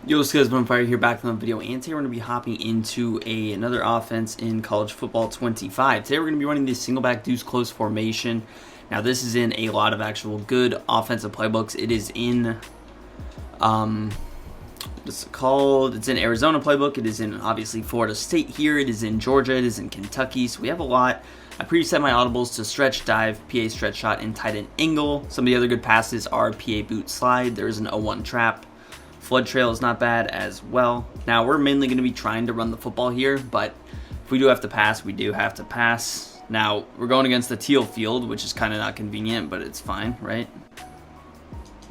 Yo, what's good? Fire here, back from the video, and today we're going to be hopping into another offense in college football 25. Today we're going to be running this single back deuce close formation. Now this is in a lot of actual good offensive playbooks. It is in, what's it called? It's in Arizona playbook. It is in obviously Florida State here. It is in Georgia. It is in Kentucky. So we have a lot. I preset my audibles to stretch, dive, PA stretch shot, and tight end angle. Some of the other good passes are PA boot slide. There is an 0-1 trap. Flood trail is not bad as well. Now, we're mainly going to be trying to run the football here, but if we do have to pass, we do have to pass. Now, we're going against the teal field, which is kind of not convenient, but it's fine, right?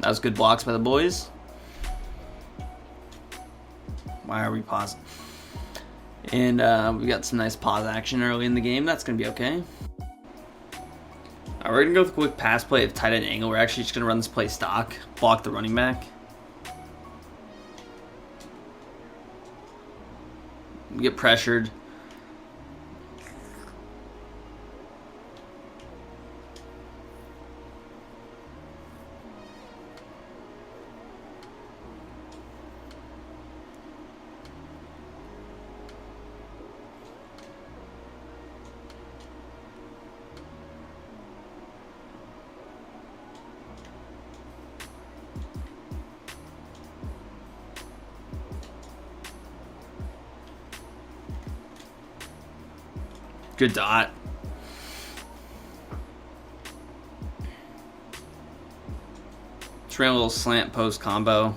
That was good blocks by the boys. Why are we pausing? And we got some nice pause action early in the game. That's going to be okay. We're going to go with a quick pass play of tight end angle. We're actually just going to run this play stock, block the running back. Get pressured. Good dot. Try a little slant post combo.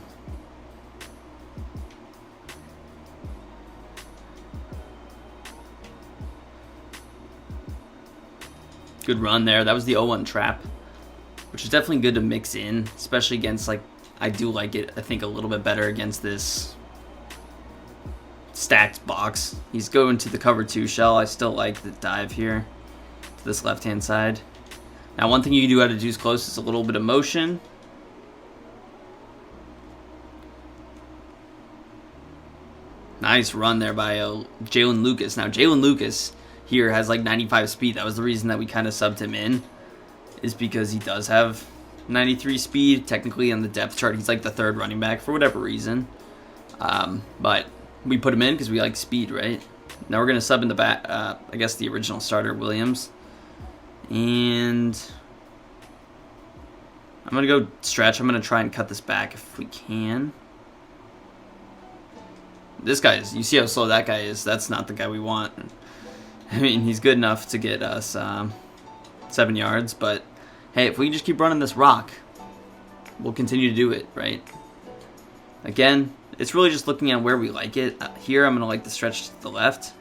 Good run there. That was the 0-1 trap, which is definitely good to mix in, especially against, like, I do like it, I think, a little bit better against this stacked box. He's going to the cover 2 shell. I still like the dive here to this left hand side. Now, one thing you can do out of deuce close is a little bit of motion. Nice run there by Jalen Lucas. Now, Jalen Lucas here has like 95 speed. That was the reason that we kind of subbed him in, is because he does have 93 speed. Technically on the depth chart, he's like the third running back for whatever reason. But we put him in because we like speed, right? Now we're going to sub in the back, I guess the original starter, Williams. And I'm going to go stretch. I'm going to try and cut this back if we can. This guy is, you see how slow that guy is? That's not the guy we want. I mean, he's good enough to get us 7 yards, but hey, if we can just keep running this rock, we'll continue to do it, right? Again, it's really just looking at where we like it. Here, I'm going to like the stretch to the left.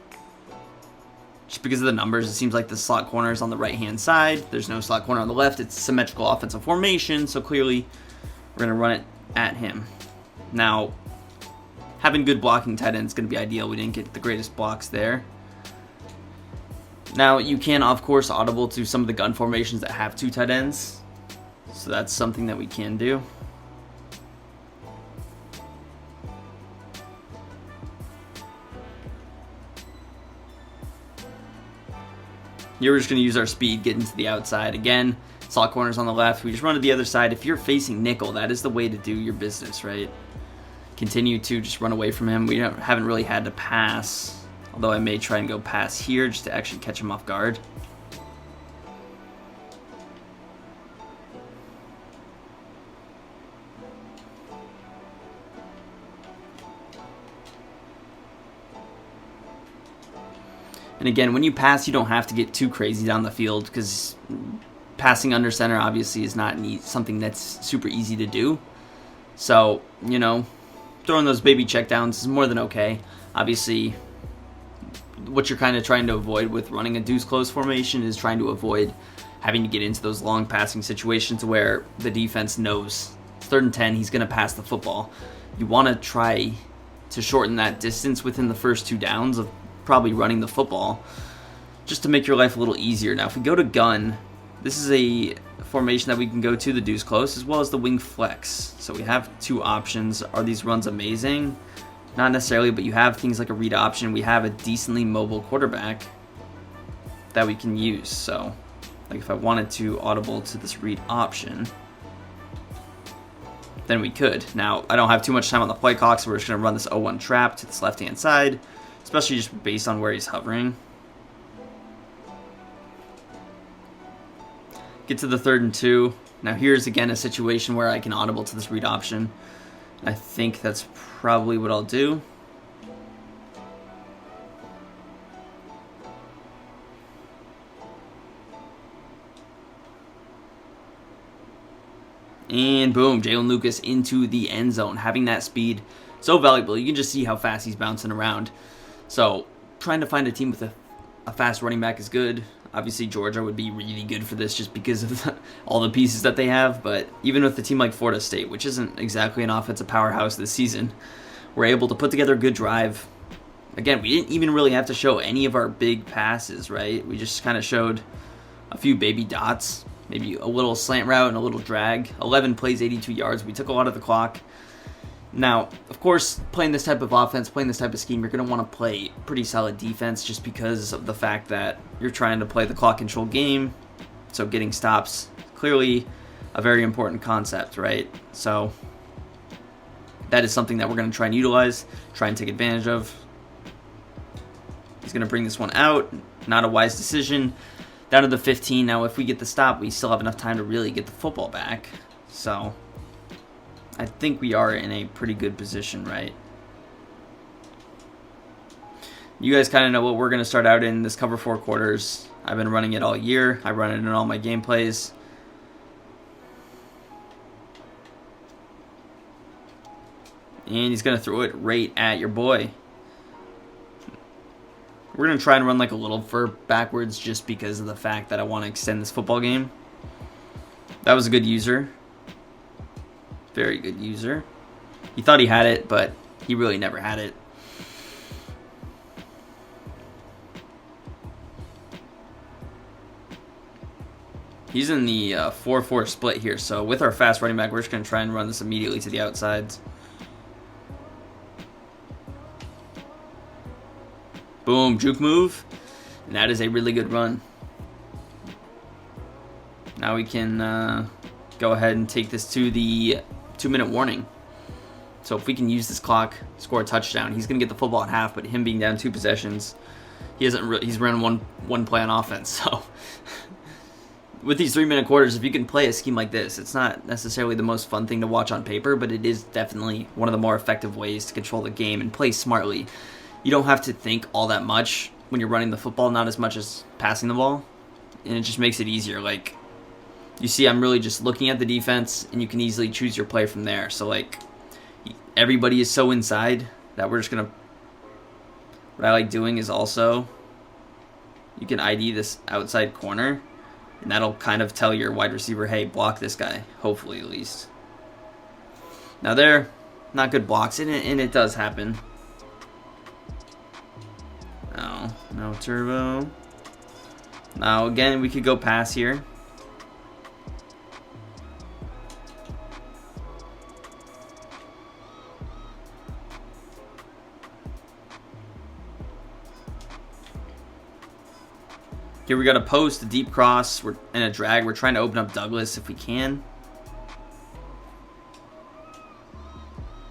Just because of the numbers, it seems like the slot corner is on the right-hand side. There's no slot corner on the left. It's symmetrical offensive formation, so clearly we're going to run it at him. Now, having good blocking tight end is going to be ideal. We didn't get the greatest blocks there. Now, you can, of course, audible to some of the gun formations that have 2 tight ends. So that's something that we can do. Here we're just going to use our speed, get into the outside. Again, slot corners on the left. We just run to the other side. If you're facing nickel, that is the way to do your business, right? Continue to just run away from him. We haven't really had to pass, although I may try and go pass here just to actually catch him off guard. And again, when you pass, you don't have to get too crazy down the field, because passing under center obviously is not something that's super easy to do. So, you know, throwing those baby checkdowns is more than okay. Obviously, what you're kind of trying to avoid with running a deuce close formation is trying to avoid having to get into those long passing situations where the defense knows it's 3rd and 10, he's going to pass the football. You want to try to shorten that distance within the first 2 downs of probably running the football, just to make your life a little easier. Now, if we go to gun, this is a formation that we can go to the deuce close as well as the wing flex. So we have 2 options. Are these runs amazing? Not necessarily, but you have things like a read option. We have a decently mobile quarterback that we can use. So, like if I wanted to audible to this read option, then we could. Now, I don't have too much time on the play clock, so we're just going to run this 0-1 trap to this left-hand side, especially just based on where he's hovering. Get to the 3rd and 2. Now, here's, again, a situation where I can audible to this read option. I think that's probably what I'll do. And boom, Jalen Lucas into the end zone. Having that speed, so valuable. You can just see how fast he's bouncing around. So trying to find a team with a fast running back is good. Obviously, Georgia would be really good for this just because of all the pieces that they have. But even with a team like Florida State, which isn't exactly an offensive powerhouse this season, we're able to put together a good drive. Again, we didn't even really have to show any of our big passes, right? We just kind of showed a few baby dots. Maybe a little slant route and a little drag. 11 plays, 82 yards. We took a lot of the clock. Now, of course, playing this type of offense, playing this type of scheme, you're going to want to play pretty solid defense just because of the fact that you're trying to play the clock control game. So getting stops, clearly a very important concept, right? So that is something that we're going to try and utilize, try and take advantage of. He's going to bring this one out. Not a wise decision. Down to the 15. Now, if we get the stop, we still have enough time to really get the football back. So I think we are in a pretty good position, right? You guys kind of know what we're going to start out in this cover 4 quarters. I've been running it all year. I run it in all my gameplays. And he's going to throw it right at your boy. We're going to try and run like a little backwards just because of the fact that I want to extend this football game. That was a good user. Very good user. He thought he had it, but he really never had it. He's in the 4-4 split here, so with our fast running back, we're just going to try and run this immediately to the outsides. Boom, juke move, and that is a really good run. Now we can go ahead and take this to the 2-minute warning. So if we can use this clock, score a touchdown, he's going to get the football at half, but him being down 2 possessions, he's run one play on offense. So with these 3-minute quarters, if you can play a scheme like this, it's not necessarily the most fun thing to watch on paper, but it is definitely one of the more effective ways to control the game and play smartly. You don't have to think all that much when you're running the football, not as much as passing the ball, and it just makes it easier. Like, you see, I'm really just looking at the defense, and you can easily choose your play from there. So, like, everybody is so inside that we're just going to... What I like doing is also, you can ID this outside corner, and that'll kind of tell your wide receiver, hey, block this guy, hopefully at least. Now there, not good blocks, and it does happen. No turbo. Now again, we could go pass here. Here we got a post, a deep cross, and a drag. We're trying to open up Douglas if we can.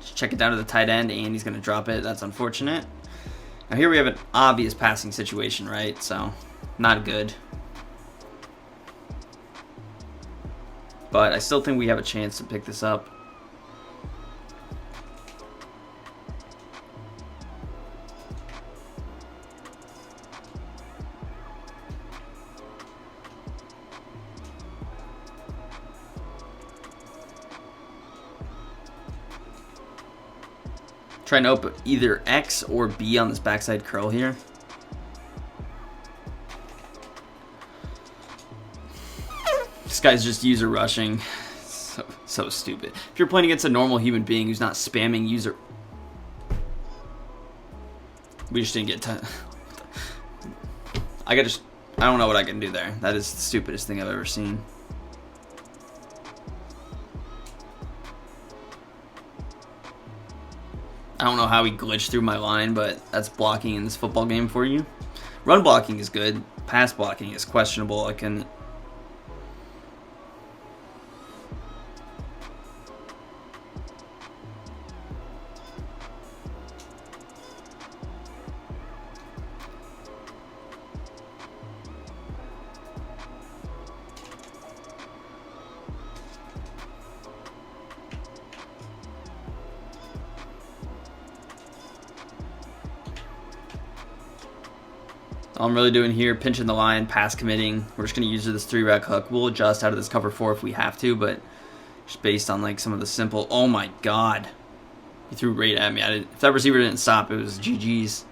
Just check it down to the tight end, and he's going to drop it. That's unfortunate. Now here we have an obvious passing situation, right? So, not good. But I still think we have a chance to pick this up. Trying to open either X or B on this backside curl here. This guy's just user rushing. So stupid. If you're playing against a normal human being who's not spamming user... We just didn't get time. I don't know what I can do there. That is the stupidest thing I've ever seen. I don't know how he glitched through my line, but that's blocking in this football game for you. Run blocking is good. Pass blocking is questionable. All I'm really doing here, pinching the line, pass committing. We're just going to use this 3-rec hook. We'll adjust out of this cover 4 if we have to, but just based on like some of the simple... Oh my god. He threw right at me. If that receiver didn't stop, it was GG's.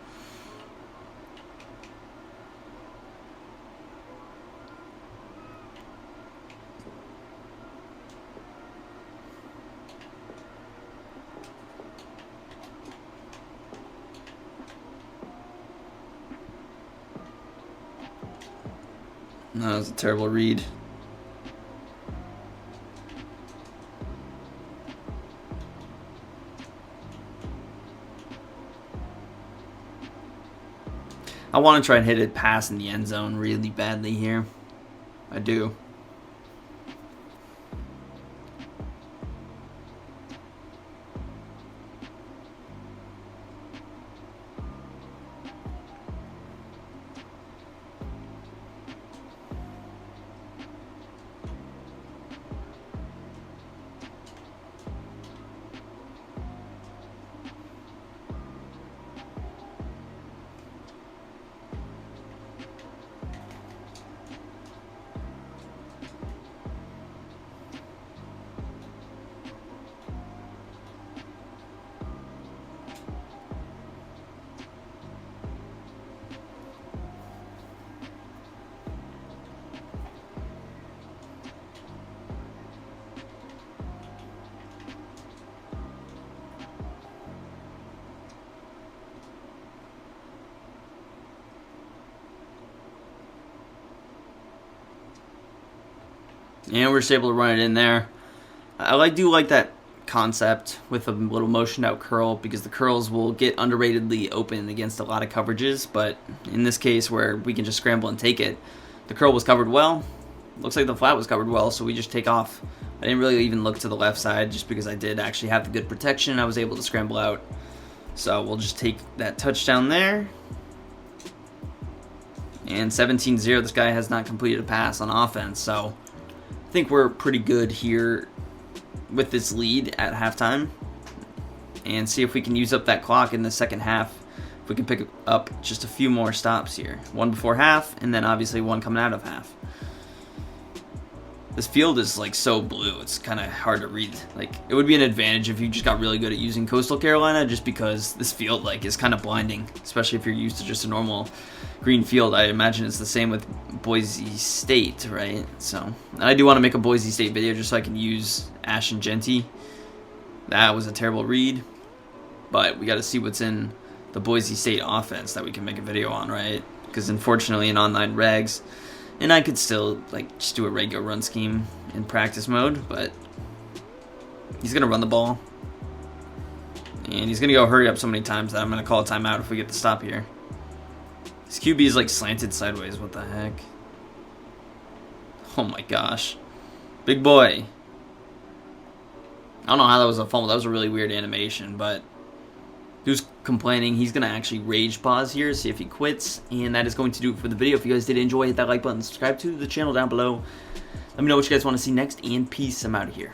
No, that was a terrible read. I want to try and hit a pass in the end zone really badly here. I do. And we're just able to run it in there. I do like that concept with a little motion out curl, because the curls will get underratedly open against a lot of coverages, but in this case where we can just scramble and take it, the curl was covered well. Looks like the flat was covered well, so we just take off. I didn't really even look to the left side just because I did actually have the good protection. I was able to scramble out. So we'll just take that touchdown there. And 17-0, this guy has not completed a pass on offense, so I think we're pretty good here with this lead at halftime, and see if we can use up that clock in the second half. If we can pick up just a few more stops here. One before half, and then obviously one coming out of half. This field is like so blue, it's kind of hard to read. Like, it would be an advantage if you just got really good at using Coastal Carolina, just because this field like is kind of blinding, especially if you're used to just a normal green field. I imagine it's the same with Boise State, right? So, and I do want to make a Boise State video just so I can use Ash and Genty. That was a terrible read, but we got to see what's in the Boise State offense that we can make a video on, right? Because unfortunately in online regs, and I could still like just do a regular run scheme in practice mode, but he's gonna run the ball, and he's gonna go hurry up so many times that I'm gonna call a timeout if we get the stop here. His QB is like slanted sideways. What the heck? Oh my gosh, big boy. I don't know how that was a fumble. That was a really weird animation, but Deuce complaining. He's going to actually rage pause here, see if he quits. And that is going to do it for the video. If you guys did enjoy, hit that like button, subscribe to the channel down below. Let me know what you guys want to see next, and peace. I'm out of here.